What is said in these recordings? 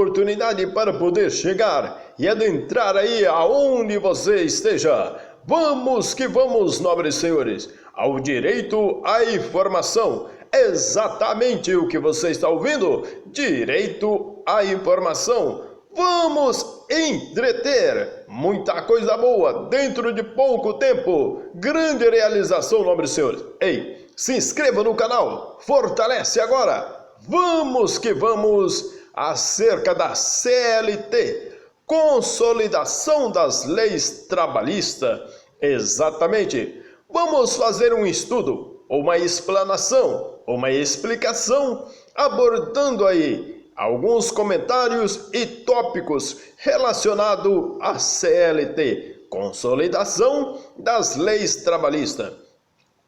oportunidade para poder chegar e adentrar aí aonde você esteja. Vamos que vamos, nobres senhores, ao direito à informação. Exatamente o que você está ouvindo, direito à informação. Vamos entreter muita coisa boa dentro de pouco tempo. Grande realização, nobres senhores. Ei, se inscreva no canal, fortalece agora. Vamos que vamos acerca da CLT. Consolidação das leis trabalhistas. Exatamente. Vamos fazer um estudo, uma explanação, uma explicação, abordando aí alguns comentários e tópicos relacionados à CLT, Consolidação das Leis Trabalhistas.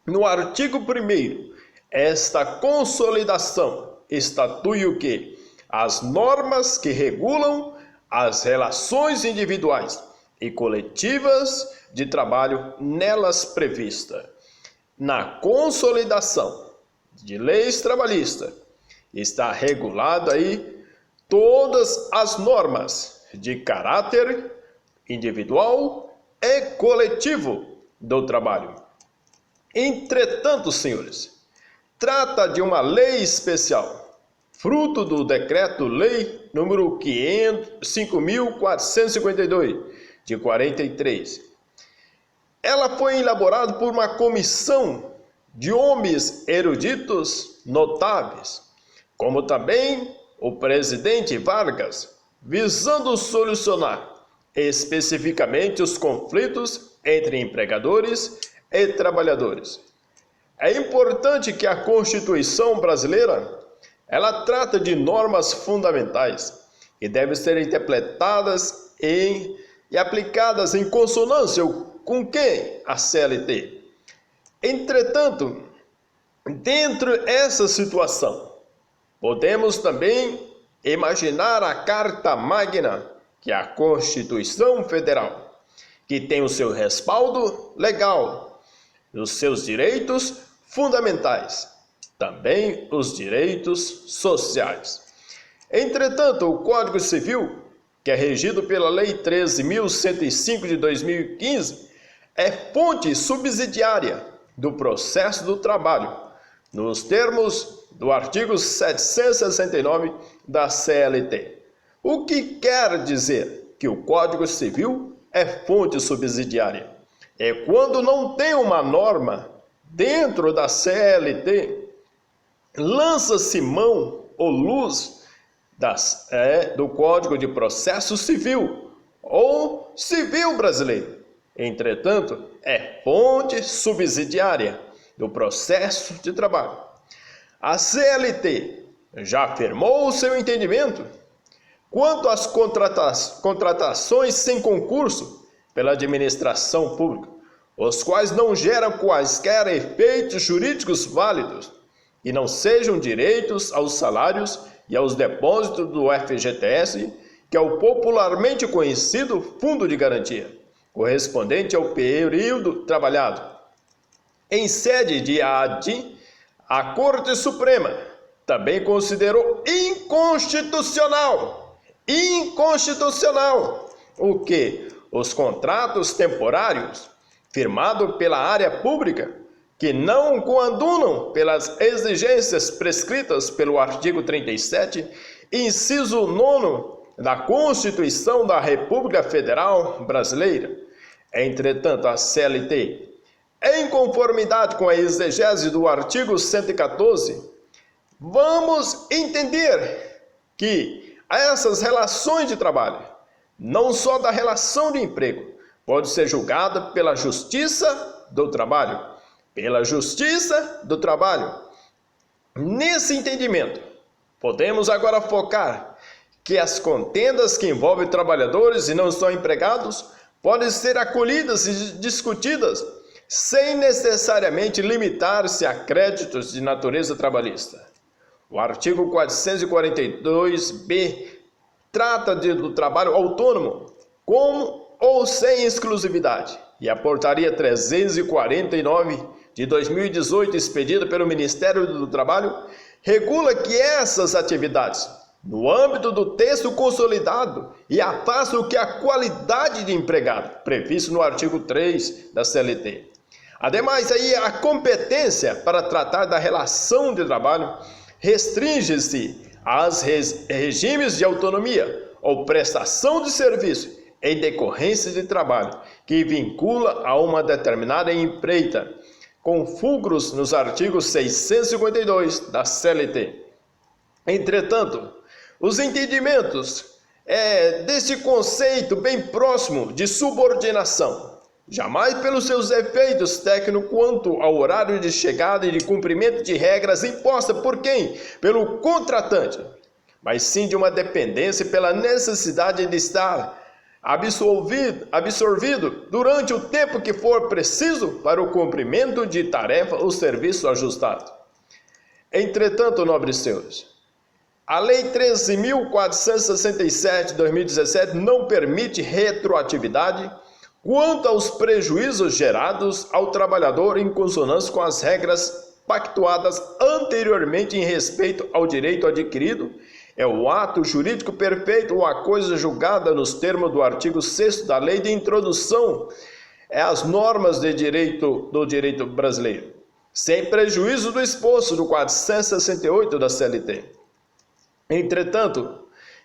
No artigo 1º, esta consolidação estatui o quê? As normas que regulam as relações individuais e coletivas de trabalho nelas previstas. Na consolidação de leis trabalhistas está regulado aí todas as normas de caráter individual e coletivo do trabalho. Entretanto, senhores, trata de uma lei especial, fruto do Decreto-Lei número 5.452, de 43. Ela foi elaborada por uma comissão de homens eruditos notáveis, como também o presidente Vargas, visando solucionar especificamente os conflitos entre empregadores e trabalhadores. É importante que a Constituição brasileira ela trata de normas fundamentais que devem ser interpretadas e aplicadas em consonância com quem? A CLT. Entretanto, dentro dessa situação, podemos também imaginar a Carta Magna, que é a Constituição Federal, que tem o seu respaldo legal, os seus direitos fundamentais, também os direitos sociais. Entretanto, o Código Civil, que é regido pela Lei 13.105 de 2015, é fonte subsidiária do processo do trabalho, nos termos do artigo 769 da CLT. O que quer dizer que o Código Civil é fonte subsidiária? É quando não tem uma norma dentro da CLT, lança-se mão ou luz do Código de Processo Civil ou Civil brasileiro. Entretanto, é fonte subsidiária do processo de trabalho. A CLT já afirmou o seu entendimento quanto às contratações sem concurso pela administração pública, os quais não geram quaisquer efeitos jurídicos válidos e não sejam direitos aos salários e aos depósitos do FGTS, que é o popularmente conhecido Fundo de Garantia, correspondente ao período trabalhado. Em sede de AD, a Corte Suprema também considerou inconstitucional o que? Os contratos temporários firmados pela área pública que não coadunam pelas exigências prescritas pelo artigo 37, inciso 9 da Constituição da República Federal Brasileira. Entretanto, a CLT, em conformidade com a exegese do artigo 114, vamos entender que essas relações de trabalho, não só da relação de emprego, pode ser julgada pela Justiça do Trabalho. Nesse entendimento, podemos agora focar que as contendas que envolvem trabalhadores e não são empregados podem ser acolhidas e discutidas sem necessariamente limitar-se a créditos de natureza trabalhista. O artigo 442-B trata do trabalho autônomo com ou sem exclusividade, e a portaria 349 de 2018, expedida pelo Ministério do Trabalho, regula que essas atividades no âmbito do texto consolidado e afasta o que é a qualidade de empregado, previsto no artigo 3 da CLT. Ademais, aí a competência para tratar da relação de trabalho restringe-se aos regimes de autonomia ou prestação de serviço em decorrência de trabalho que vincula a uma determinada empreita, com fulcros nos artigos 652 da CLT. Entretanto, os entendimentos desse conceito bem próximo de subordinação, jamais pelos seus efeitos técnicos quanto ao horário de chegada e de cumprimento de regras impostas por quem? Pelo contratante, mas sim de uma dependência pela necessidade de estar absorvido durante o tempo que for preciso para o cumprimento de tarefa ou serviço ajustado. Entretanto, nobres senhores, a Lei 13.467 de 2017 não permite retroatividade quanto aos prejuízos gerados ao trabalhador em consonância com as regras pactuadas anteriormente em respeito ao direito adquirido. É o ato jurídico perfeito ou a coisa julgada nos termos do artigo 6º da Lei de Introdução às normas do direito brasileiro, sem prejuízo do exposto do 468 da CLT. Entretanto,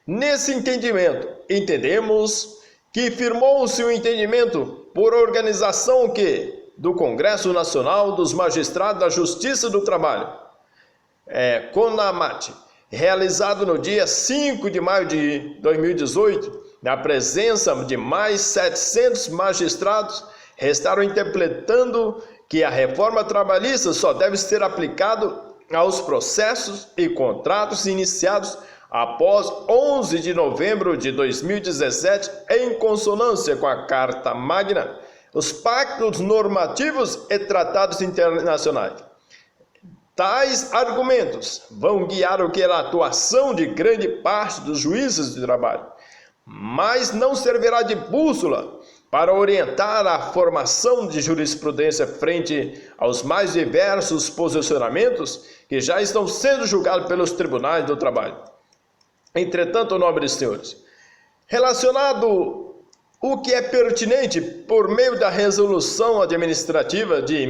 nesse entendimento, entendemos que firmou-se o entendimento por organização do Congresso Nacional dos Magistrados da Justiça do Trabalho, CONAMAT, realizado no dia 5 de maio de 2018, na presença de mais 700 magistrados, restaram interpretando que a reforma trabalhista só deve ser aplicada aos processos e contratos iniciados após 11 de novembro de 2017, em consonância com a Carta Magna, os pactos normativos e tratados internacionais. Tais argumentos vão guiar o que é a atuação de grande parte dos juízes de trabalho, mas não servirá de bússola para orientar a formação de jurisprudência frente aos mais diversos posicionamentos que já estão sendo julgados pelos tribunais do trabalho. Entretanto, nobres senhores, relacionado o que é pertinente por meio da Resolução Administrativa de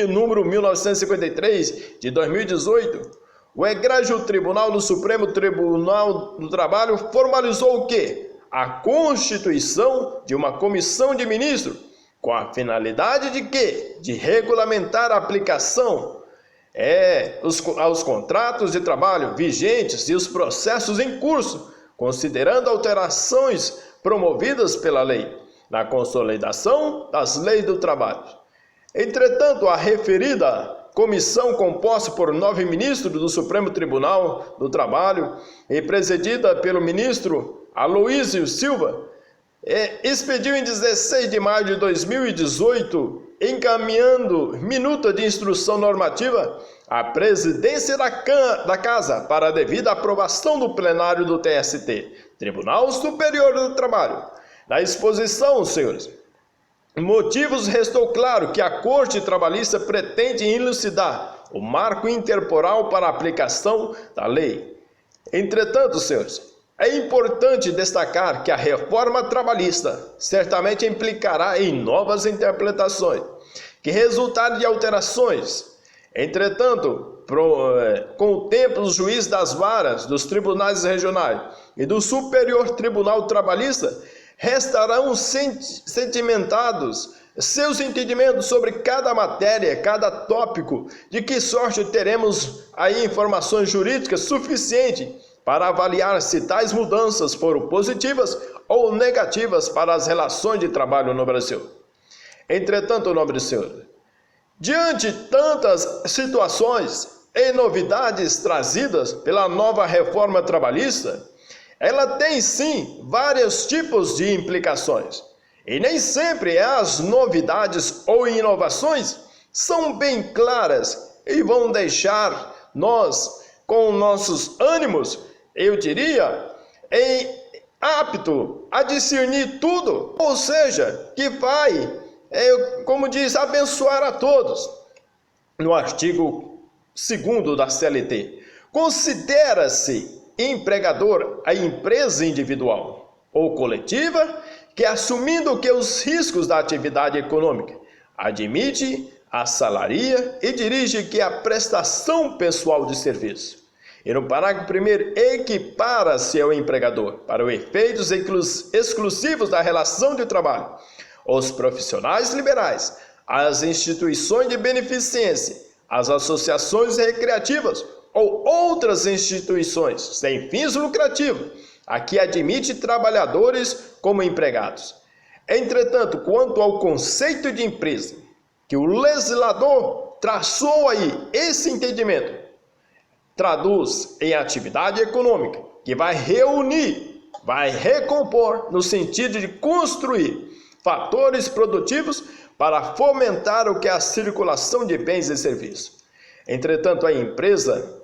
número 1953 de 2018, o egrégio Tribunal do Supremo Tribunal do Trabalho formalizou o quê? A constituição de uma comissão de ministros, com a finalidade de quê? De regulamentar a aplicação aos contratos de trabalho vigentes e os processos em curso, considerando alterações promovidas pela lei, na consolidação das leis do trabalho. Entretanto, a referida comissão, composta por 9 ministros do Supremo Tribunal do Trabalho e presidida pelo ministro Aloísio Silva, expediu em 16 de maio de 2018, encaminhando minuta de instrução normativa à presidência da Casa para a devida aprovação do plenário do TST, Tribunal Superior do Trabalho. Na exposição, senhores, motivos, restou claro que a Corte Trabalhista pretende elucidar o marco intertemporal para a aplicação da lei. Entretanto, senhores, é importante destacar que a reforma trabalhista certamente implicará em novas interpretações, que resultarão de alterações. Entretanto, com o tempo, os juízes das varas, dos tribunais regionais e do Superior Tribunal Trabalhista restarão sedimentados seus entendimentos sobre cada matéria, cada tópico, de que sorte teremos aí informações jurídicas suficientes para avaliar se tais mudanças foram positivas ou negativas para as relações de trabalho no Brasil. Entretanto, nobres senhores, diante de tantas situações e novidades trazidas pela nova reforma trabalhista, ela tem sim vários tipos de implicações, e nem sempre as novidades ou inovações são bem claras e vão deixar nós com nossos ânimos, eu diria, apto a discernir tudo, ou seja, que vai, como diz, abençoar a todos. No artigo 2º da CLT, Considera-se empregador a empresa individual ou coletiva que, assumindo que os riscos da atividade econômica, admite, assalaria e dirige que a prestação pessoal de serviço. E no parágrafo 1º, equipara-se ao empregador, para os efeitos exclusivos da relação de trabalho, os profissionais liberais, as instituições de beneficência, as associações recreativas ou outras instituições sem fins lucrativos, a que admite trabalhadores como empregados. Entretanto, quanto ao conceito de empresa, que o legislador traçou aí esse entendimento, traduz em atividade econômica, que vai reunir, vai recompor, no sentido de construir fatores produtivos para fomentar o que é a circulação de bens e serviços. Entretanto, a empresa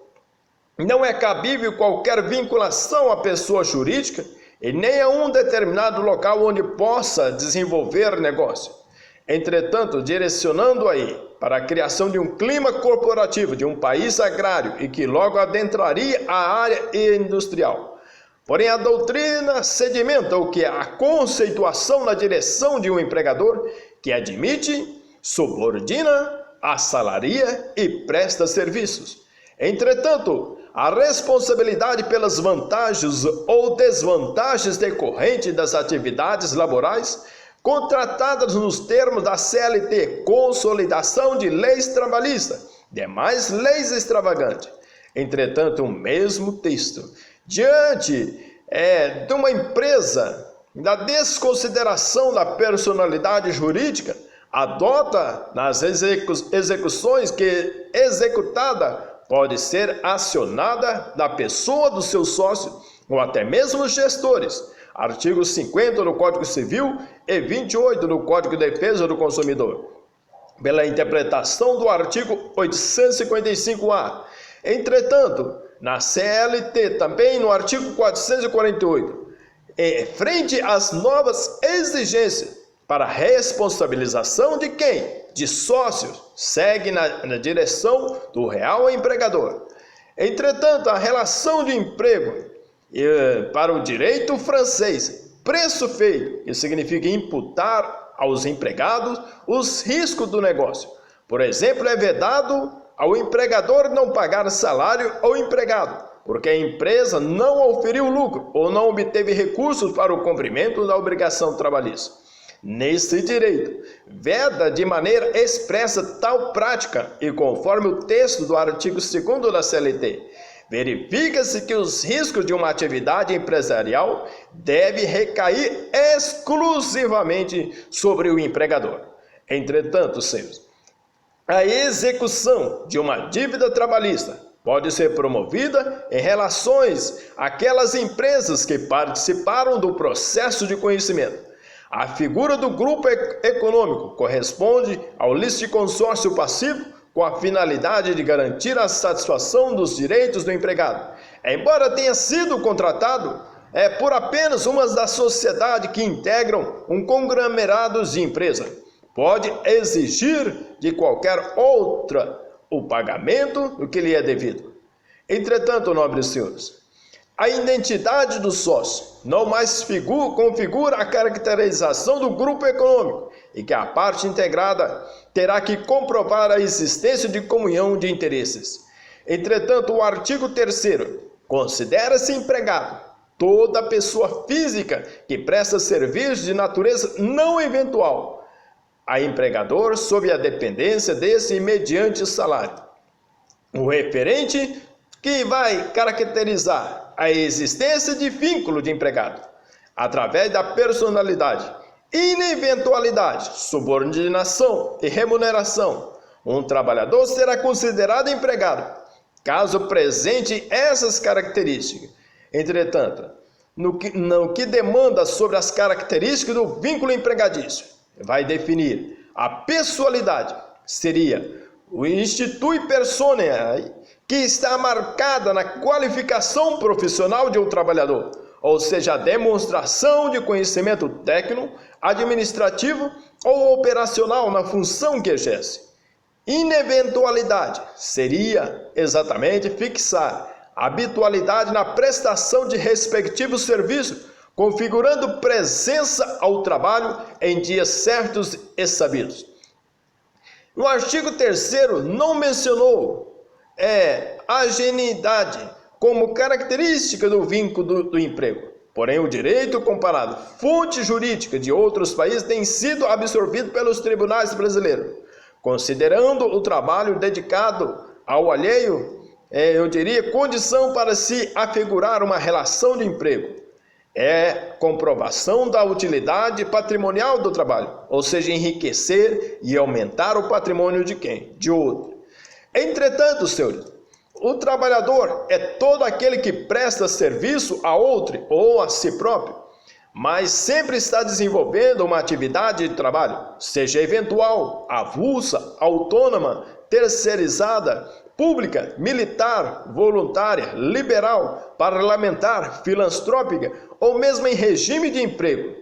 não é cabível qualquer vinculação à pessoa jurídica e nem a um determinado local onde possa desenvolver negócio. Entretanto, direcionando aí para a criação de um clima corporativo de um país agrário e que logo adentraria a área industrial. Porém, a doutrina sedimenta o que é a conceituação na direção de um empregador que admite, subordina, assalaria e presta serviços. Entretanto, a responsabilidade pelas vantagens ou desvantagens decorrentes das atividades laborais contratadas nos termos da CLT, Consolidação de Leis Trabalhistas, demais leis extravagantes. Entretanto, o mesmo texto, diante de uma empresa, da desconsideração da personalidade jurídica, adota nas execuções que executada pode ser acionada da pessoa do seu sócio ou até mesmo os gestores. Artigo 50 do Código Civil e 28 do Código de Defesa do Consumidor. Pela interpretação do artigo 855-A. Entretanto, na CLT, também no artigo 448, frente às novas exigências para responsabilização de quem? De sócios, segue na direção do real empregador. Entretanto, a relação de emprego para o direito francês, preço feito, que significa imputar aos empregados os riscos do negócio. Por exemplo, é vedado ao empregador não pagar salário ao empregado, porque a empresa não oferiu lucro ou não obteve recursos para o cumprimento da obrigação trabalhista. Nesse direito, veda de maneira expressa tal prática e conforme o texto do artigo 2º da CLT, verifica-se que os riscos de uma atividade empresarial devem recair exclusivamente sobre o empregador. Entretanto, senhores, a execução de uma dívida trabalhista pode ser promovida em relações àquelas empresas que participaram do processo de conhecimento. A figura do grupo econômico corresponde ao litisconsórcio passivo com a finalidade de garantir a satisfação dos direitos do empregado. Embora tenha sido contratado por apenas uma das sociedades que integram um conglomerado de empresa, pode exigir de qualquer outra o pagamento do que lhe é devido. Entretanto, nobres senhores, a identidade do sócio não mais configura a caracterização do grupo econômico e que a parte integrada terá que comprovar a existência de comunhão de interesses. Entretanto, o artigo 3º considera-se empregado toda pessoa física que presta serviço de natureza não eventual a empregador sob a dependência desse e mediante salário. O referente que vai caracterizar a existência de vínculo de empregado, através da personalidade, ineventualidade, subordinação e remuneração. Um trabalhador será considerado empregado, caso presente essas características. Entretanto, no que demanda sobre as características do vínculo empregatício, vai definir a pessoalidade, seria o institui personae, que está marcada na qualificação profissional de um trabalhador, ou seja, a demonstração de conhecimento técnico, administrativo ou operacional na função que exerce. Ineventualidade seria exatamente fixar habitualidade na prestação de respectivos serviços, configurando presença ao trabalho em dias certos e sabidos. No artigo 3º não mencionou a genuinidade como característica do vínculo do emprego. Porém, o direito comparado, fonte jurídica de outros países, tem sido absorvido pelos tribunais brasileiros, considerando o trabalho dedicado ao alheio, condição para se afigurar uma relação de emprego. É comprovação da utilidade patrimonial do trabalho, ou seja, enriquecer e aumentar o patrimônio de quem? De outro. Entretanto, senhores, o trabalhador é todo aquele que presta serviço a outro ou a si próprio, mas sempre está desenvolvendo uma atividade de trabalho, seja eventual, avulsa, autônoma, terceirizada, pública, militar, voluntária, liberal, parlamentar, filantrópica ou mesmo em regime de emprego.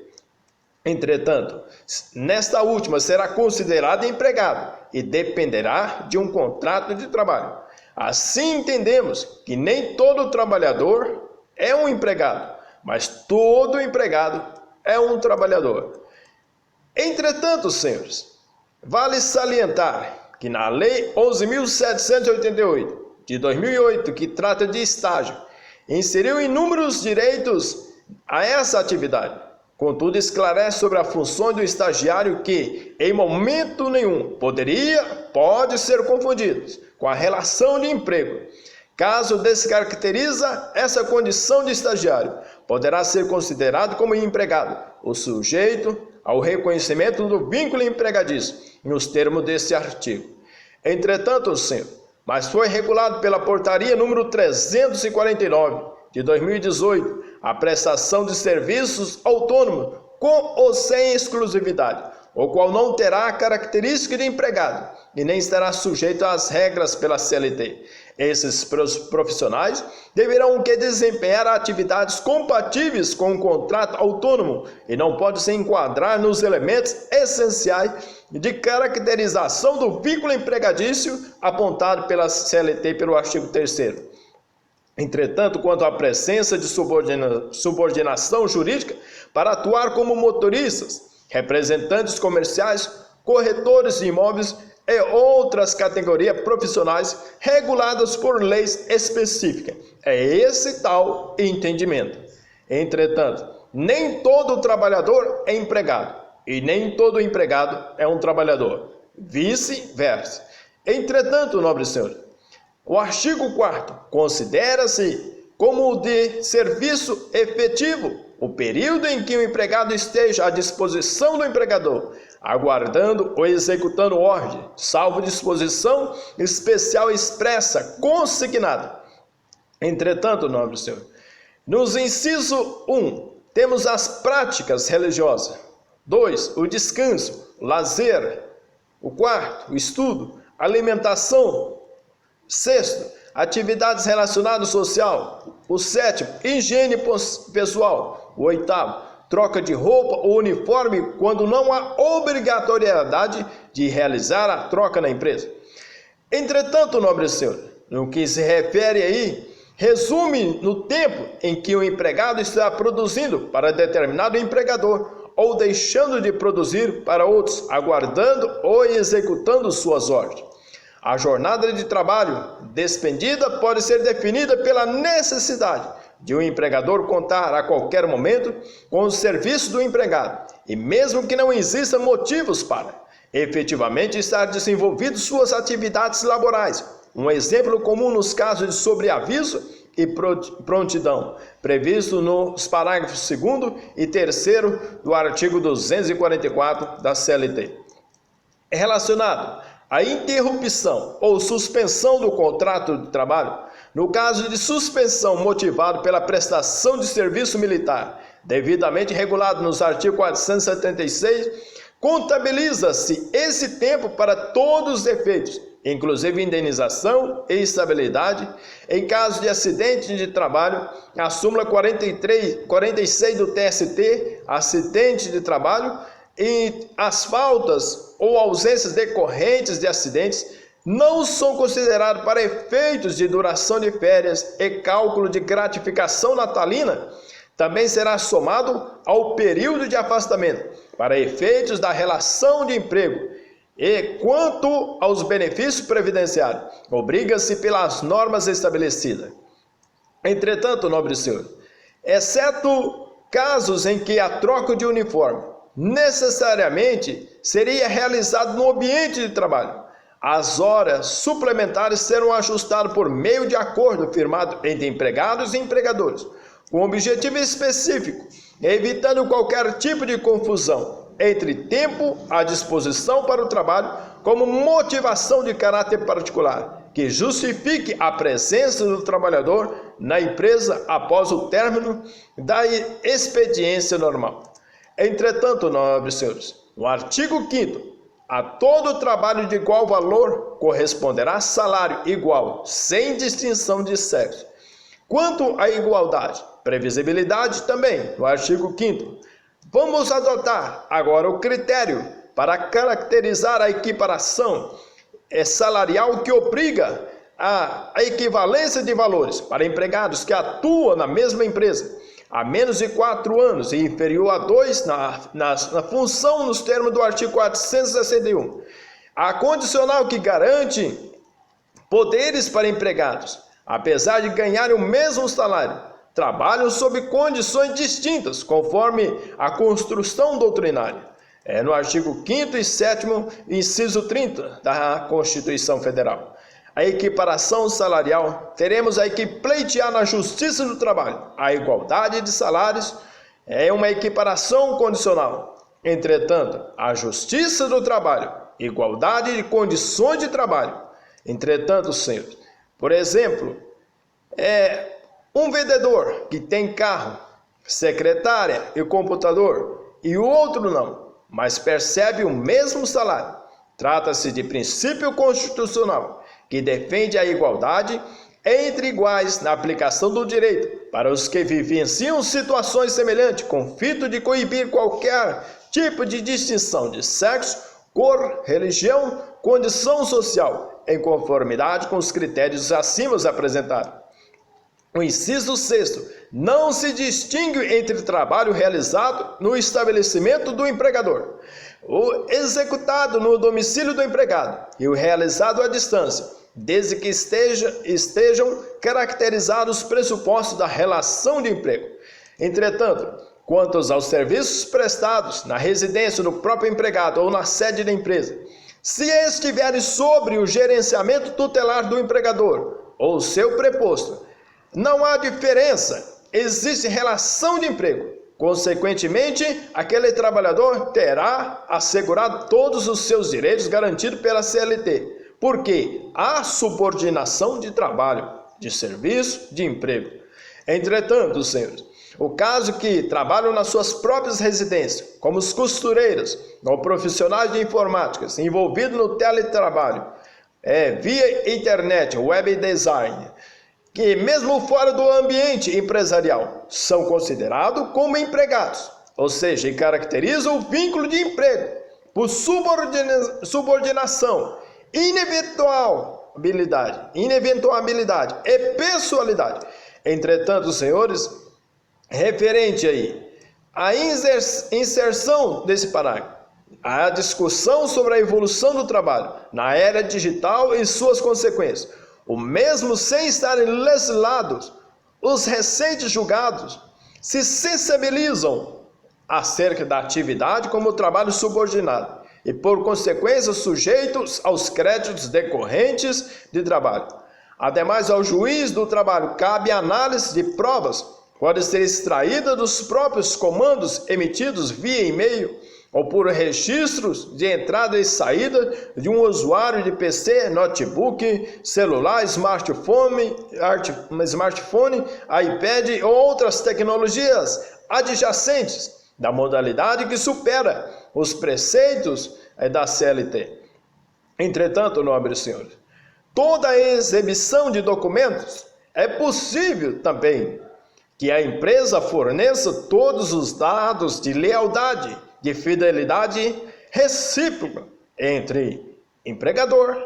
Entretanto, nesta última será considerado empregado e dependerá de um contrato de trabalho. Assim entendemos que nem todo trabalhador é um empregado, mas todo empregado é um trabalhador. Entretanto, senhores, vale salientar que na Lei 11.788 de 2008, que trata de estágio, inseriu inúmeros direitos a essa atividade. Contudo, esclarece sobre a função do estagiário que, em momento nenhum, pode ser confundido com a relação de emprego. Caso descaracteriza essa condição de estagiário, poderá ser considerado como empregado, o sujeito ao reconhecimento do vínculo empregatício, nos termos desse artigo. Entretanto, senhor, mas foi regulado pela portaria número 349 de 2018, a prestação de serviços autônomos com ou sem exclusividade, o qual não terá a característica de empregado e nem estará sujeito às regras pela CLT. Esses profissionais deverão desempenhar atividades compatíveis com o contrato autônomo e não podem se enquadrar nos elementos essenciais de caracterização do vínculo empregatício apontado pela CLT pelo artigo 3º. Entretanto, quanto à presença de subordinação jurídica para atuar como motoristas, representantes comerciais, corretores de imóveis e outras categorias profissionais reguladas por leis específicas. É esse tal entendimento. Entretanto, nem todo trabalhador é empregado e nem todo empregado é um trabalhador. Vice-versa. Entretanto, nobres senhores, o artigo 4º considera-se como de serviço efetivo o período em que o empregado esteja à disposição do empregador, aguardando ou executando ordem, salvo disposição especial expressa, consignada. Entretanto, nobre senhor, nos inciso 1, temos as práticas religiosas. 2, o descanso, o lazer. O 4, o estudo, alimentação. 6, atividades relacionadas ao social. O 7, higiene pessoal. O 8, troca de roupa ou uniforme quando não há obrigatoriedade de realizar a troca na empresa. Entretanto, nobre senhor, no que se refere aí, resume no tempo em que o empregado está produzindo para determinado empregador ou deixando de produzir para outros, aguardando ou executando suas ordens. A jornada de trabalho despendida pode ser definida pela necessidade de um empregador contar a qualquer momento com o serviço do empregado, e mesmo que não existam motivos para efetivamente estar desenvolvido suas atividades laborais. Um exemplo comum nos casos de sobreaviso e prontidão, previsto nos parágrafos 2º e 3º do artigo 244 da CLT. É relacionado à interrupção ou suspensão do contrato de trabalho, no caso de suspensão motivado pela prestação de serviço militar, devidamente regulado nos artigos 476, contabiliza-se esse tempo para todos os efeitos, inclusive indenização e estabilidade. Em caso de acidente de trabalho, a súmula 46 do TST, acidente de trabalho, e as faltas ou ausências decorrentes de acidentes não são considerados para efeitos de duração de férias e cálculo de gratificação natalina, também será somado ao período de afastamento, para efeitos da relação de emprego. E quanto aos benefícios previdenciários, obriga-se pelas normas estabelecidas. Entretanto, nobre senhor, exceto casos em que a troca de uniforme necessariamente seria realizada no ambiente de trabalho, as horas suplementares serão ajustadas por meio de acordo firmado entre empregados e empregadores, com objetivo específico, evitando qualquer tipo de confusão entre tempo à disposição para o trabalho como motivação de caráter particular, que justifique a presença do trabalhador na empresa após o término da expediência normal. Entretanto, nobres senhores, no artigo 5º, a todo trabalho de igual valor corresponderá salário igual, sem distinção de sexo. Quanto à igualdade, previsibilidade também, no artigo 5º, vamos adotar agora o critério para caracterizar a equiparação salarial que obriga a equivalência de valores para empregados que atuam na mesma empresa há menos de 4 anos e inferior a 2 na função nos termos do artigo 461. A condicional que garante poderes para empregados, apesar de ganharem o mesmo salário, trabalham sob condições distintas, conforme a construção doutrinária. É no artigo 5º e 7º, inciso 30 da Constituição Federal. A equiparação salarial, teremos aí que pleitear na Justiça do Trabalho. A igualdade de salários é uma equiparação condicional. Entretanto, a Justiça do Trabalho, igualdade de condições de trabalho. Entretanto, senhores, por exemplo, um vendedor que tem carro, secretária e computador, e o outro não, mas percebe o mesmo salário. Trata-se de princípio constitucional que defende a igualdade entre iguais na aplicação do direito para os que vivenciam situações semelhantes, com fito de coibir qualquer tipo de distinção de sexo, cor, religião, condição social, em conformidade com os critérios acima apresentados. O inciso 6º, não se distingue entre trabalho realizado no estabelecimento do empregador, o executado no domicílio do empregado e o realizado à distância, desde que estejam caracterizados os pressupostos da relação de emprego. Entretanto, quanto aos serviços prestados na residência do próprio empregado ou na sede da empresa, se estiverem sobre o gerenciamento tutelar do empregador ou seu preposto, não há diferença, existe relação de emprego. Consequentemente, aquele trabalhador terá assegurado todos os seus direitos garantidos pela CLT, porque há subordinação de trabalho, de serviço, de emprego. Entretanto, senhores, o caso que trabalham nas suas próprias residências, como os costureiros ou profissionais de informática envolvidos no teletrabalho, via internet, web design, que mesmo fora do ambiente empresarial, são considerados como empregados, ou seja, caracterizam o vínculo de emprego por subordinação, ineventualidade e pessoalidade. Entretanto, senhores, referente aí à inserção desse parágrafo, a discussão sobre a evolução do trabalho na era digital e suas consequências, o mesmo sem estarem legislados, os recentes julgados se sensibilizam acerca da atividade como trabalho subordinado e, por consequência, sujeitos aos créditos decorrentes de trabalho. Ademais, ao juiz do trabalho cabe a análise de provas, pode ser extraída dos próprios comandos emitidos via e-mail ou por registros de entrada e saída de um usuário de PC, notebook, celular, smartphone, iPad ou outras tecnologias adjacentes da modalidade que supera os preceitos da CLT. Entretanto, nobres senhores, toda a exibição de documentos é possível também que a empresa forneça todos os dados de lealdade, de fidelidade recíproca entre empregador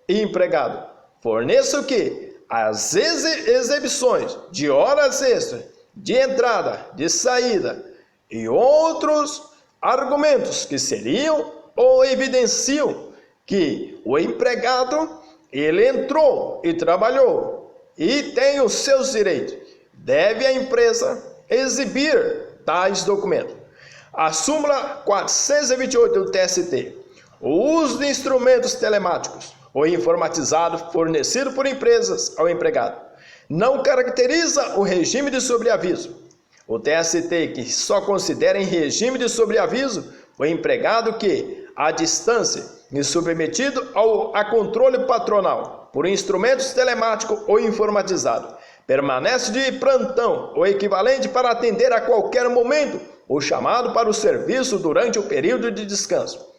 e empregado forneça o quê? As exibições de horas extras, de entrada, de saída e outros argumentos que seriam ou evidenciam que o empregado ele entrou e trabalhou e tem os seus direitos. Deve a empresa exibir tais documentos. A súmula 428 do TST. O uso de instrumentos telemáticos ou informatizados fornecido por empresas ao empregado não caracteriza o regime de sobreaviso. O TST que só considera em regime de sobreaviso o empregado que, à distância e submetido a controle patronal por instrumentos telemáticos ou informatizados, permanece de plantão ou equivalente para atender a qualquer momento ou chamado para o serviço durante o período de descanso.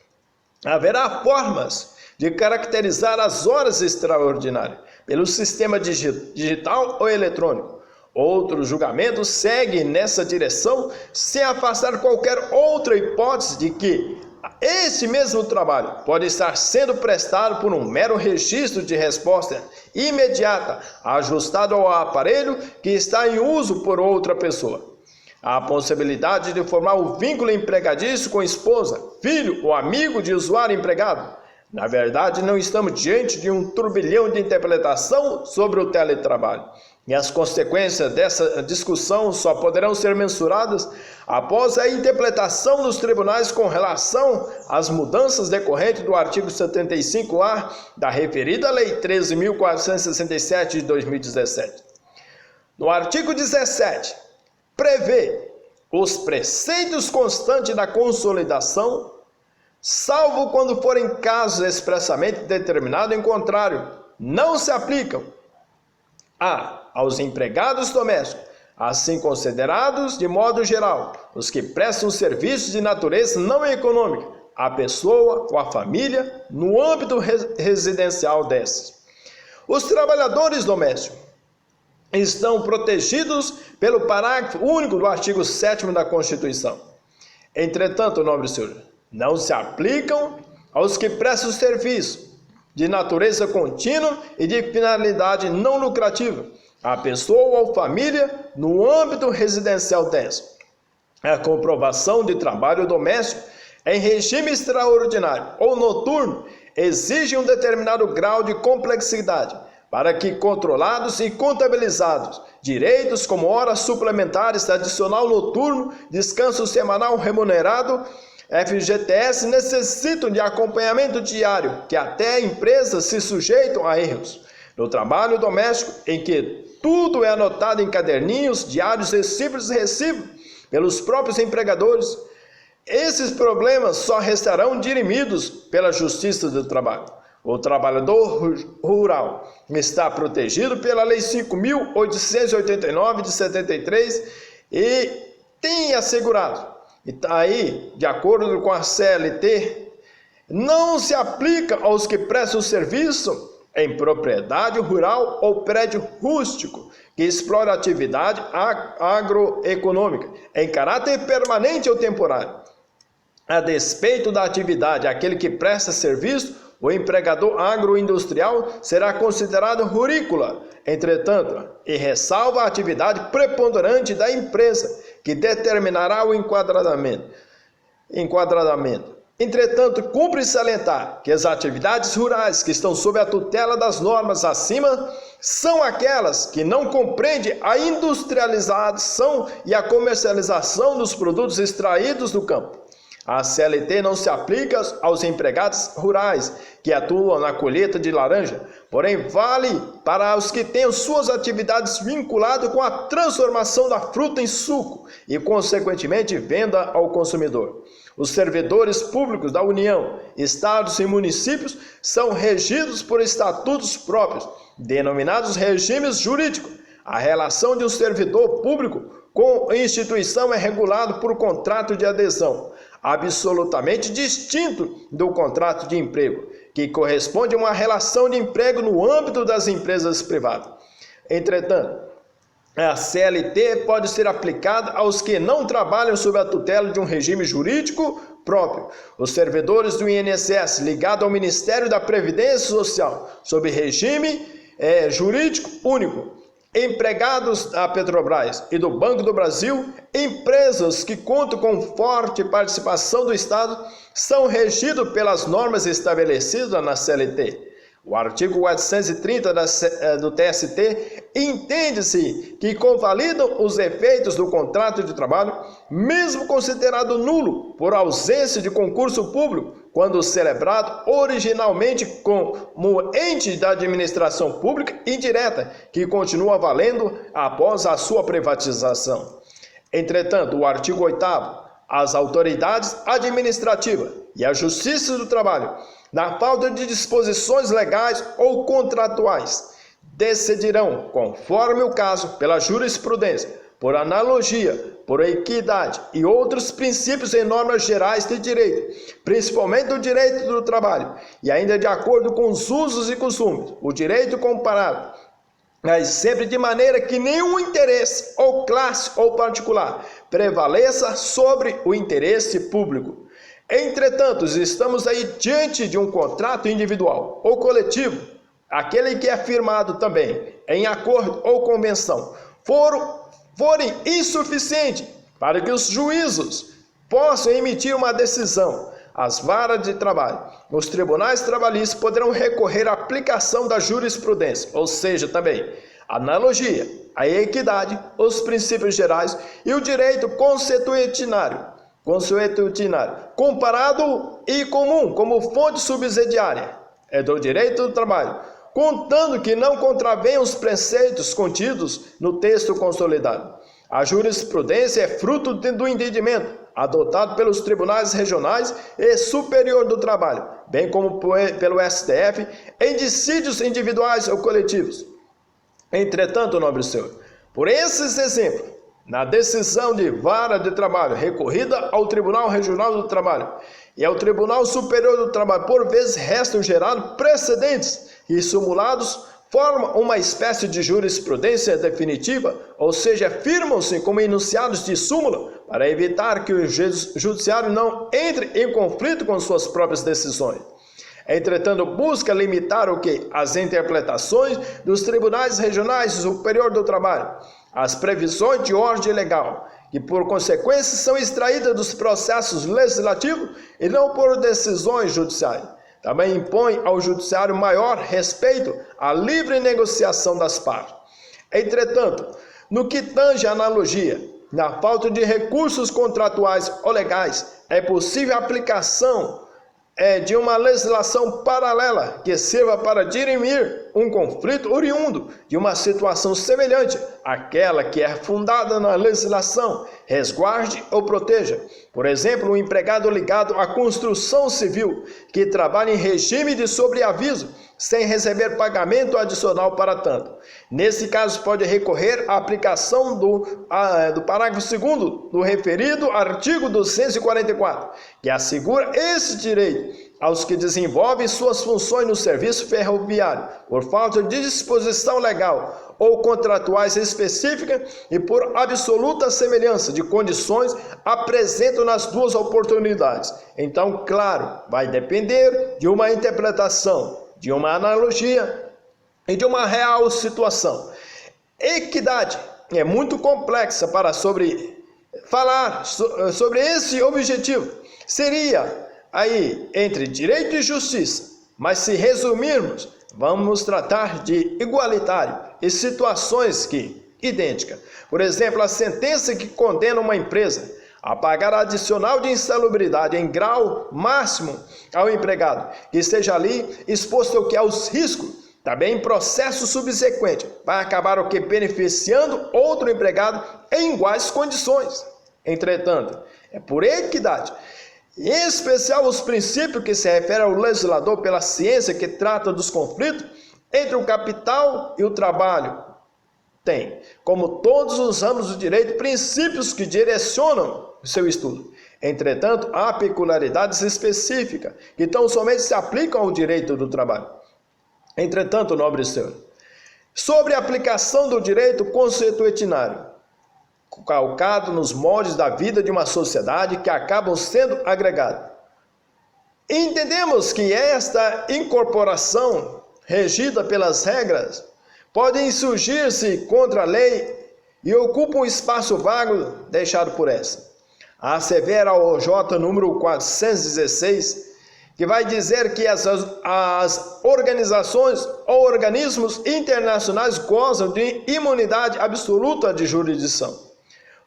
Haverá formas de caracterizar as horas extraordinárias pelo sistema digital ou eletrônico. Outros julgamentos seguem nessa direção sem afastar qualquer outra hipótese de que esse mesmo trabalho pode estar sendo prestado por um mero registro de resposta imediata, ajustado ao aparelho que está em uso por outra pessoa. A possibilidade de formar um vínculo empregatício com esposa, filho ou amigo de usuário empregado. Na verdade, não estamos diante de um turbilhão de interpretação sobre o teletrabalho. E as consequências dessa discussão só poderão ser mensuradas após a interpretação dos tribunais com relação às mudanças decorrentes do artigo 75A da referida Lei 13.467 de 2017. No artigo 17, prevê os preceitos constantes da consolidação, salvo quando forem casos expressamente determinados em contrário, não se aplicam aos empregados domésticos, assim considerados de modo geral, os que prestam serviços de natureza não econômica, à pessoa ou à família, no âmbito residencial desses. Os trabalhadores domésticos estão protegidos pelo parágrafo único do artigo 7º da Constituição. Entretanto, nobre senhor, não se aplicam aos que prestam serviço de natureza contínua e de finalidade não lucrativa, à pessoa ou família no âmbito residencial denso. A comprovação de trabalho doméstico em regime extraordinário ou noturno exige um determinado grau de complexidade para que controlados e contabilizados direitos como horas suplementares, adicional noturno, descanso semanal remunerado, FGTS necessitam de acompanhamento diário, que até empresas se sujeitam a erros. No trabalho doméstico, em que tudo é anotado em caderninhos diários e simples recibo pelos próprios empregadores, esses problemas só restarão dirimidos pela Justiça do Trabalho. O trabalhador rural está protegido pela Lei 5.889 de 73 e tem assegurado. E está aí, de acordo com a CLT, não se aplica aos que prestam serviço em propriedade rural ou prédio rústico, que explora atividade agroeconômica em caráter permanente ou temporário. A despeito da atividade, aquele que presta serviço, o empregador agroindustrial será considerado rurícola. Entretanto, e ressalva a atividade preponderante da empresa, que determinará o enquadramento. Entretanto, cumpre salientar que as atividades rurais que estão sob a tutela das normas acima são aquelas que não compreendem a industrialização e a comercialização dos produtos extraídos do campo. A CLT não se aplica aos empregados rurais que atuam na colheita de laranja, porém vale para os que têm suas atividades vinculadas com a transformação da fruta em suco e, consequentemente, venda ao consumidor. Os servidores públicos da União, estados e municípios são regidos por estatutos próprios, denominados regimes jurídicos. A relação de um servidor público com a instituição é regulada por contrato de adesão, absolutamente distinto do contrato de emprego, que corresponde a uma relação de emprego no âmbito das empresas privadas. Entretanto, a CLT pode ser aplicada aos que não trabalham sob a tutela de um regime jurídico próprio. Os servidores do INSS ligados ao Ministério da Previdência Social, sob regime jurídico único, empregados da Petrobras e do Banco do Brasil, empresas que contam com forte participação do Estado, são regidos pelas normas estabelecidas na CLT. O artigo 430 do TST entende-se que convalidam os efeitos do contrato de trabalho, mesmo considerado nulo por ausência de concurso público, quando celebrado originalmente como ente da administração pública indireta, que continua valendo após a sua privatização. Entretanto, o artigo 8º, as autoridades administrativas e a Justiça do Trabalho, na falta de disposições legais ou contratuais, decidirão, conforme o caso, pela jurisprudência, por analogia, por equidade e outros princípios e normas gerais de direito, principalmente o direito do trabalho, e ainda de acordo com os usos e costumes, o direito comparado, mas sempre de maneira que nenhum interesse ou classe ou particular prevaleça sobre o interesse público. Entretanto, estamos aí diante de um contrato individual ou coletivo, aquele que é firmado também em acordo ou convenção, forem insuficientes para que os juízos possam emitir uma decisão. As varas de trabalho, os tribunais trabalhistas poderão recorrer à aplicação da jurisprudência, ou seja, também a analogia, a equidade, os princípios gerais e o direito consuetudinário, comparado e comum como fonte subsidiária do direito do trabalho, contando que não contravenham os preceitos contidos no texto consolidado. A jurisprudência é fruto do entendimento adotado pelos tribunais regionais e superior do trabalho, bem como pelo STF, em dissídios individuais ou coletivos. Entretanto, nobre senhor, por esses exemplos, na decisão de vara de trabalho recorrida ao Tribunal Regional do Trabalho e ao Tribunal Superior do Trabalho, por vezes restam gerados precedentes e simulados, formam uma espécie de jurisprudência definitiva, ou seja, firmam-se como enunciados de súmula para evitar que o judiciário não entre em conflito com suas próprias decisões. Entretanto, busca limitar o que? As interpretações dos tribunais regionais superior do trabalho, as previsões de ordem legal, que por consequência são extraídas dos processos legislativos e não por decisões judiciais. Também impõe ao judiciário maior respeito à livre negociação das partes. Entretanto, no que tange a analogia, na falta de recursos contratuais ou legais, é possível a aplicação de uma legislação paralela que sirva para dirimir um conflito oriundo de uma situação semelhante àquela que é fundada na legislação, resguarde ou proteja. Por exemplo, um empregado ligado à construção civil que trabalha em regime de sobreaviso sem receber pagamento adicional para tanto. Nesse caso, pode recorrer à aplicação do parágrafo 2º do referido artigo 244, que assegura esse direito aos que desenvolvem suas funções no serviço ferroviário, por falta de disposição legal ou contratuais específicas e por absoluta semelhança de condições apresentam nas duas oportunidades. Então, claro, vai depender de uma interpretação, de uma analogia e de uma real situação. Equidade é muito complexa para falar sobre esse objetivo. Seria aí entre direito e justiça, mas se resumirmos, vamos tratar de igualitário e situações idênticas. Por exemplo, a sentença que condena uma empresa a pagar adicional de insalubridade em grau máximo ao empregado, que esteja ali exposto aos riscos, também em processo subsequente, vai acabar beneficiando outro empregado em iguais condições. Entretanto, é por equidade, em especial os princípios que se referem ao legislador pela ciência que trata dos conflitos entre o capital e o trabalho. Tem, como todos os ramos do direito, princípios que direcionam o seu estudo. Entretanto, há peculiaridades específicas que tão somente se aplicam ao direito do trabalho. Entretanto, nobre senhor, sobre a aplicação do direito consuetudinário, calcado nos moldes da vida de uma sociedade que acabam sendo agregados. Entendemos que esta incorporação, regida pelas regras, pode insurgir-se contra a lei e ocupa um espaço vago deixado por essa. Assevera a OJ número 416, que vai dizer que as organizações ou organismos internacionais gozam de imunidade absoluta de jurisdição,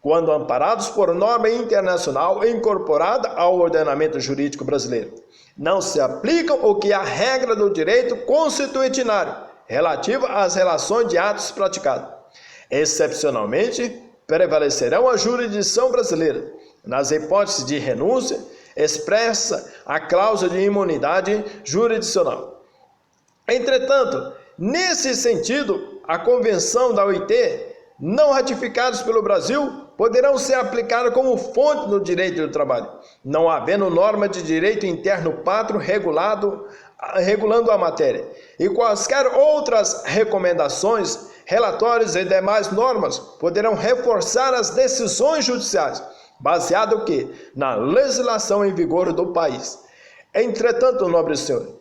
quando amparados por norma internacional incorporada ao ordenamento jurídico brasileiro. Não se aplicam o que é a regra do direito consuetudinário, relativa às relações de atos praticados. Excepcionalmente, prevalecerão a jurisdição brasileira. Nas hipóteses de renúncia, expressa a cláusula de imunidade jurisdicional. Entretanto, nesse sentido, a Convenção da OIT, não ratificadas pelo Brasil, poderão ser aplicadas como fonte no direito do trabalho, não havendo norma de direito interno pátrio regulando a matéria, e quaisquer outras recomendações, relatórios e demais normas poderão reforçar as decisões judiciais, baseado o quê? Na legislação em vigor do país. Entretanto, nobre senhor,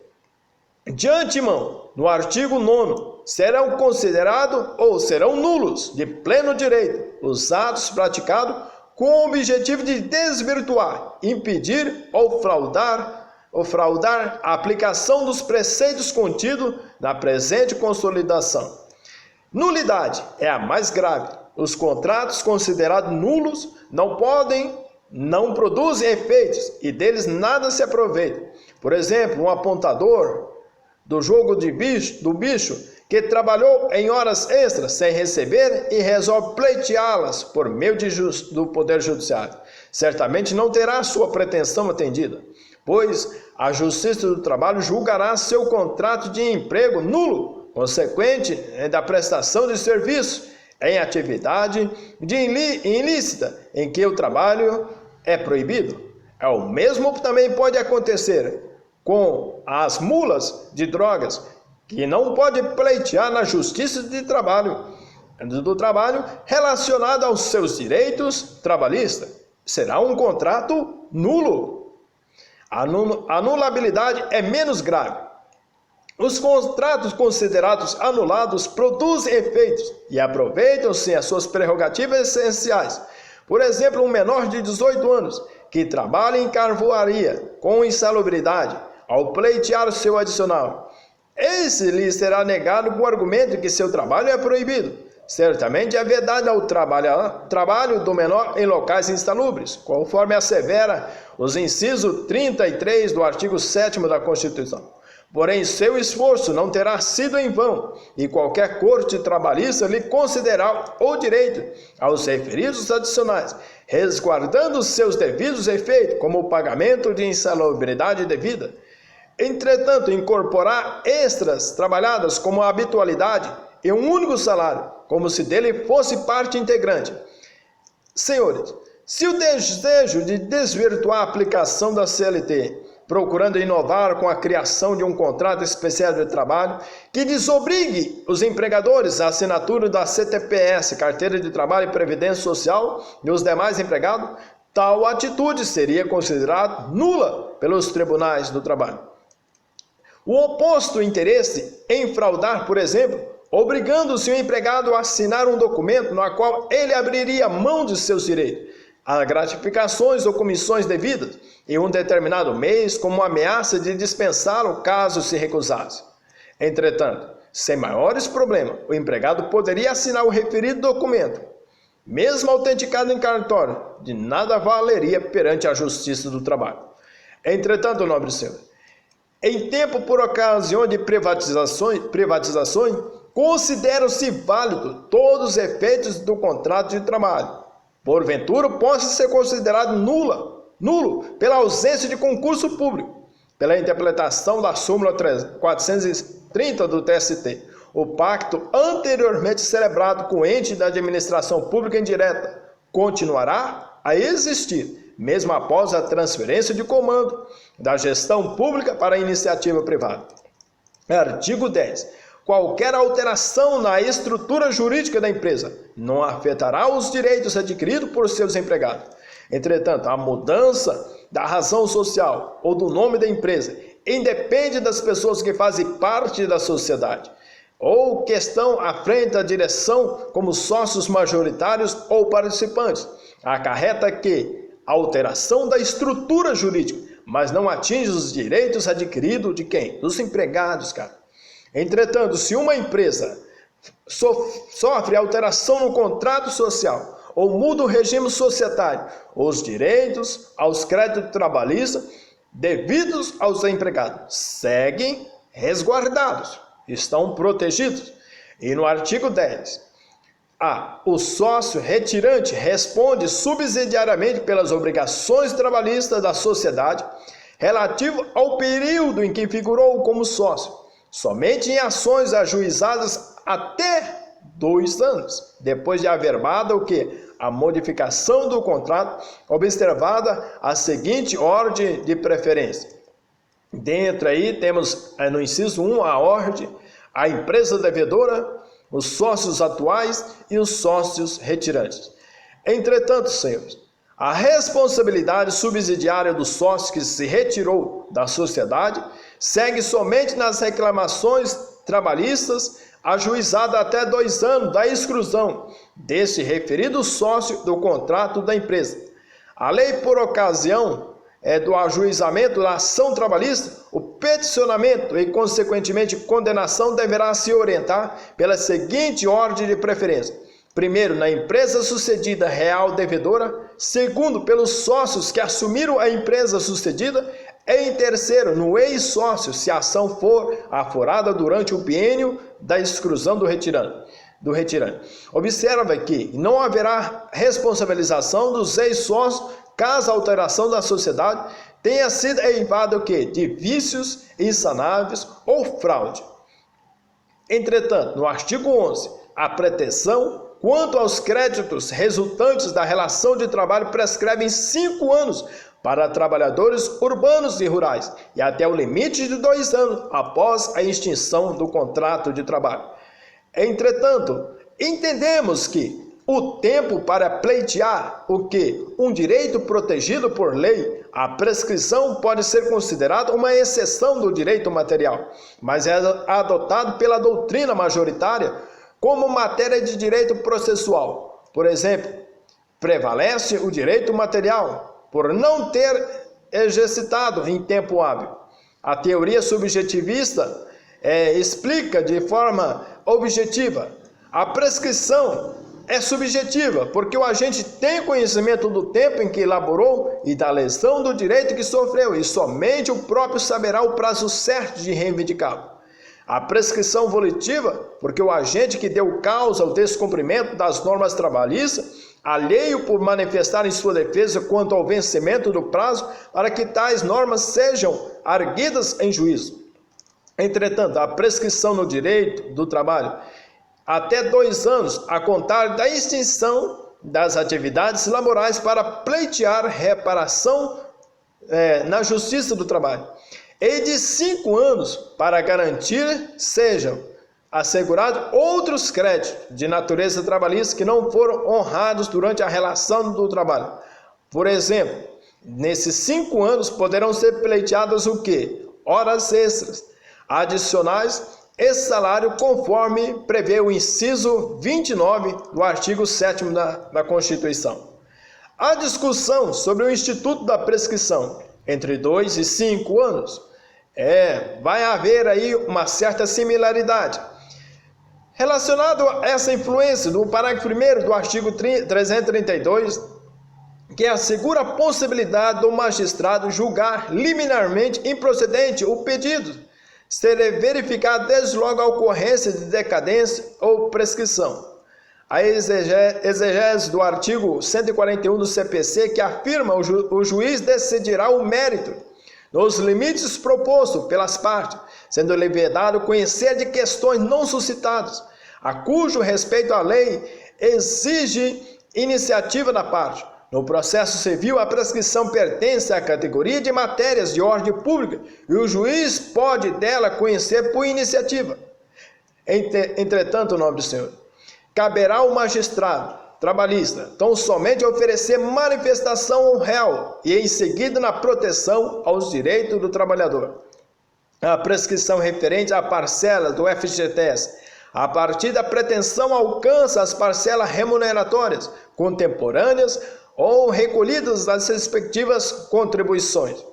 de antemão, no artigo 9º, serão considerados ou serão nulos de pleno direito os atos praticados com o objetivo de desvirtuar, impedir ou fraudar a aplicação dos preceitos contidos na presente consolidação. Nulidade é a mais grave. Os contratos considerados nulos não produzem efeitos e deles nada se aproveita. Por exemplo, um apontador do jogo do bicho que trabalhou em horas extras sem receber e resolve pleiteá-las por meio do Poder Judiciário. Certamente não terá sua pretensão atendida, pois a Justiça do Trabalho julgará seu contrato de emprego nulo, consequente da prestação de serviço em atividade ilícita em que o trabalho é proibido. O mesmo também pode acontecer com as mulas de drogas, que não pode pleitear na Justiça do Trabalho relacionado aos seus direitos trabalhistas. Será um contrato nulo. A anulabilidade é menos grave. Os contratos considerados anulados produzem efeitos e aproveitam-se as suas prerrogativas essenciais. Por exemplo, um menor de 18 anos que trabalha em carvoaria com insalubridade, ao pleitear o seu adicional, esse lhe será negado com o argumento de que seu trabalho é proibido. Certamente é vedado ao trabalho do menor em locais insalubres, conforme assevera os incisos 33 do artigo 7º da Constituição. Porém, seu esforço não terá sido em vão, e qualquer corte trabalhista lhe concederá o direito aos referidos adicionais, resguardando seus devidos efeitos, como o pagamento de insalubridade devida. Entretanto, incorporar extras trabalhadas como habitualidade e um único salário, como se dele fosse parte integrante. Senhores, se o desejo de desvirtuar a aplicação da CLT, procurando inovar com a criação de um contrato especial de trabalho que desobrigue os empregadores à assinatura da CTPS, Carteira de Trabalho e Previdência Social, e os demais empregados, tal atitude seria considerada nula pelos tribunais do trabalho. O oposto interesse em fraudar, por exemplo, obrigando-se o empregado a assinar um documento no qual ele abriria mão de seus direitos, a gratificações ou comissões devidas, em um determinado mês, como ameaça de dispensá-lo caso se recusasse. Entretanto, sem maiores problemas, o empregado poderia assinar o referido documento, mesmo autenticado em cartório, de nada valeria perante a Justiça do Trabalho. Entretanto, nobre senhor, em tempo por ocasião de privatizações, consideram-se válidos todos os efeitos do contrato de trabalho. Porventura, possa ser considerado nulo pela ausência de concurso público, pela interpretação da súmula 430 do TST. O pacto anteriormente celebrado com o ente da administração pública indireta continuará a existir, mesmo após a transferência de comando da gestão pública para a iniciativa privada. Artigo 10. qualquer alteração na estrutura jurídica da empresa não afetará os direitos adquiridos por seus empregados. Entretanto, a mudança da razão social ou do nome da empresa independe das pessoas que fazem parte da sociedade ou que estão à frente da direção como sócios majoritários ou participantes. Acarreta que a alteração da estrutura jurídica, mas não atinge os direitos adquiridos de quem? Dos empregados, cara. Entretanto, se uma empresa sofre alteração no contrato social ou muda o regime societário, os direitos aos créditos trabalhistas devidos aos empregados seguem resguardados, estão protegidos. E no artigo 10, o sócio retirante responde subsidiariamente pelas obrigações trabalhistas da sociedade relativo ao período em que figurou como sócio, somente em ações ajuizadas até 2 anos, depois de averbada a modificação do contrato, observada a seguinte ordem de preferência. Dentro aí temos no inciso 1 a ordem, a empresa devedora, os sócios atuais e os sócios retirantes. Entretanto, senhores, a responsabilidade subsidiária do sócio que se retirou da sociedade segue somente nas reclamações trabalhistas ajuizada até 2 anos da exclusão desse referido sócio do contrato da empresa. A lei, por ocasião do ajuizamento da ação trabalhista, o peticionamento e, consequentemente, condenação deverá se orientar pela seguinte ordem de preferência. Primeiro, na empresa sucedida real devedora. Segundo, pelos sócios que assumiram a empresa sucedida. E em terceiro, no ex-sócio, se a ação for aforada durante o biênio da exclusão do retirante. Observa que não haverá responsabilização dos ex-sócios caso a alteração da sociedade tenha sido eivada de vícios insanáveis ou fraude. Entretanto, no artigo 11, a pretensão quanto aos créditos resultantes da relação de trabalho prescreve em 5 anos para trabalhadores urbanos e rurais e até o limite de 2 anos após a extinção do contrato de trabalho. Entretanto, entendemos que o tempo para pleitear um direito protegido por lei, a prescrição pode ser considerada uma exceção do direito material, mas é adotado pela doutrina majoritária como matéria de direito processual. Por exemplo, prevalece o direito material por não ter exercitado em tempo hábil. A teoria subjetivista explica de forma objetiva. A prescrição é subjetiva, porque o agente tem conhecimento do tempo em que elaborou e da lesão do direito que sofreu, e somente o próprio saberá o prazo certo de reivindicá-lo. A prescrição volitiva, porque o agente que deu causa ao descumprimento das normas trabalhistas, alheio por manifestar em sua defesa quanto ao vencimento do prazo para que tais normas sejam arguidas em juízo. Entretanto, a prescrição no direito do trabalho até 2 anos a contar da extinção das atividades laborais para pleitear reparação na Justiça do Trabalho, e de 5 anos para garantir sejam assegurados outros créditos de natureza trabalhista que não foram honrados durante a relação do trabalho. Por exemplo, nesses 5 anos poderão ser pleiteadas horas extras, adicionais e salário, conforme prevê o inciso 29 do artigo 7º da Constituição. A discussão sobre o instituto da prescrição entre 2 e 5 anos vai haver aí uma certa similaridade. Relacionado a essa influência do parágrafo 1º do artigo 332, que assegura a possibilidade do magistrado julgar liminarmente improcedente o pedido, ser verificado desde logo a ocorrência de decadência ou prescrição. A exegese do artigo 141 do CPC, que afirma o juiz decidirá o mérito nos limites propostos pelas partes, sendo-lhe vedado conhecer de questões não suscitadas, a cujo respeito a lei exige iniciativa da parte. No processo civil, a prescrição pertence à categoria de matérias de ordem pública e o juiz pode dela conhecer por iniciativa. Entretanto, nobre senhor, caberá ao magistrado trabalhista tão somente oferecer manifestação real e em seguida na proteção aos direitos do trabalhador. A prescrição referente à parcela do FGTS, a partir da pretensão, alcança as parcelas remuneratórias contemporâneas ou recolhidas das respectivas contribuições.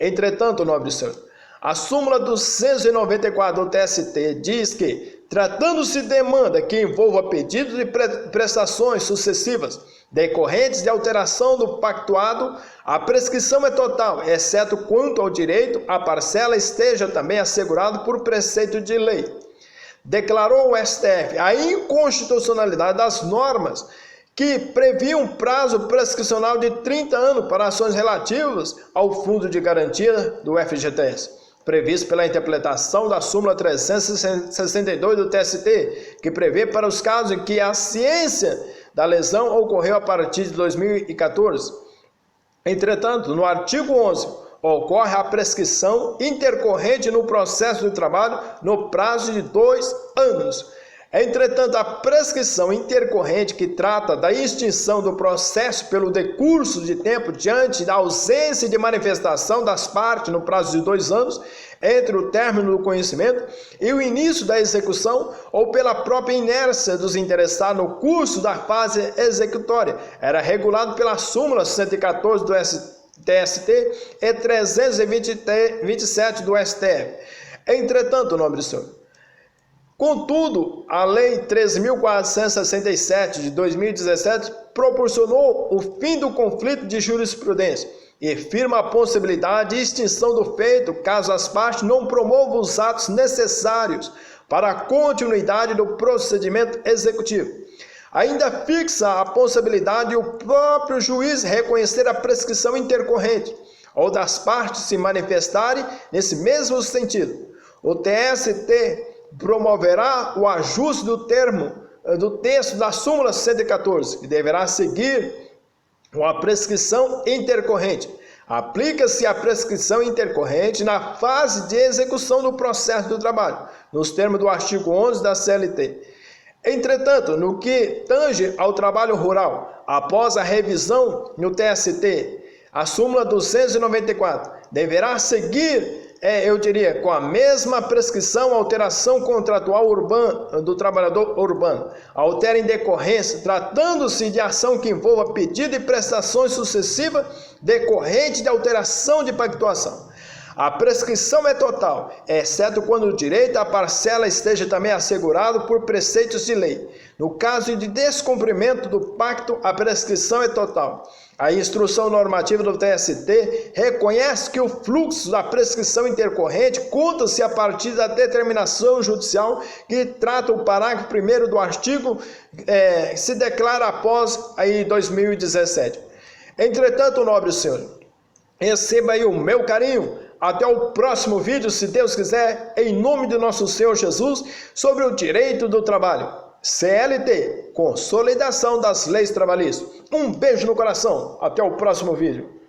Entretanto, nobre senhor, a súmula 294 do TST diz que, tratando-se de demanda que envolva pedido de prestações sucessivas decorrentes de alteração do pactuado, a prescrição é total, exceto quanto ao direito, a parcela esteja também assegurada por preceito de lei. Declarou o STF a inconstitucionalidade das normas que previam prazo prescricional de 30 anos para ações relativas ao Fundo de Garantia do FGTS, previsto pela interpretação da súmula 362 do TST, que prevê para os casos em que a ciência da lesão ocorreu a partir de 2014. Entretanto, no artigo 11, ocorre a prescrição intercorrente no processo de trabalho no prazo de 2 anos. Entretanto, a prescrição intercorrente, que trata da extinção do processo pelo decurso de tempo diante da ausência de manifestação das partes no prazo de 2 anos, entre o término do conhecimento e o início da execução, ou pela própria inércia dos interessados no curso da fase executória, era regulado pela súmula 114 do TST e 327 do STF. Entretanto, nobre senhor, contudo, a Lei 13.467 de 2017 proporcionou o fim do conflito de jurisprudência e firma a possibilidade de extinção do feito caso as partes não promovam os atos necessários para a continuidade do procedimento executivo. Ainda fixa a possibilidade de o próprio juiz reconhecer a prescrição intercorrente ou das partes se manifestarem nesse mesmo sentido. O TST promoverá o ajuste do texto da súmula 114, que deverá seguir a prescrição intercorrente. Aplica-se a prescrição intercorrente na fase de execução do processo do trabalho, nos termos do artigo 11 da CLT. Entretanto, no que tange ao trabalho rural, após a revisão no TST, a súmula 294 deverá seguir, com a mesma prescrição, alteração contratual urbana do trabalhador urbano. Altera em decorrência, tratando-se de ação que envolva pedido de prestações sucessivas decorrente de alteração de pactuação. A prescrição é total, exceto quando o direito à parcela esteja também assegurado por preceitos de lei. No caso de descumprimento do pacto, a prescrição é total. A instrução normativa do TST reconhece que o fluxo da prescrição intercorrente conta-se a partir da determinação judicial que trata o parágrafo 1º do artigo se declara após 2017. Entretanto, nobre senhor, receba aí o meu carinho. Até o próximo vídeo, se Deus quiser, em nome de nosso Senhor Jesus, sobre o direito do trabalho. CLT, Consolidação das Leis Trabalhistas. Um beijo no coração. Até o próximo vídeo.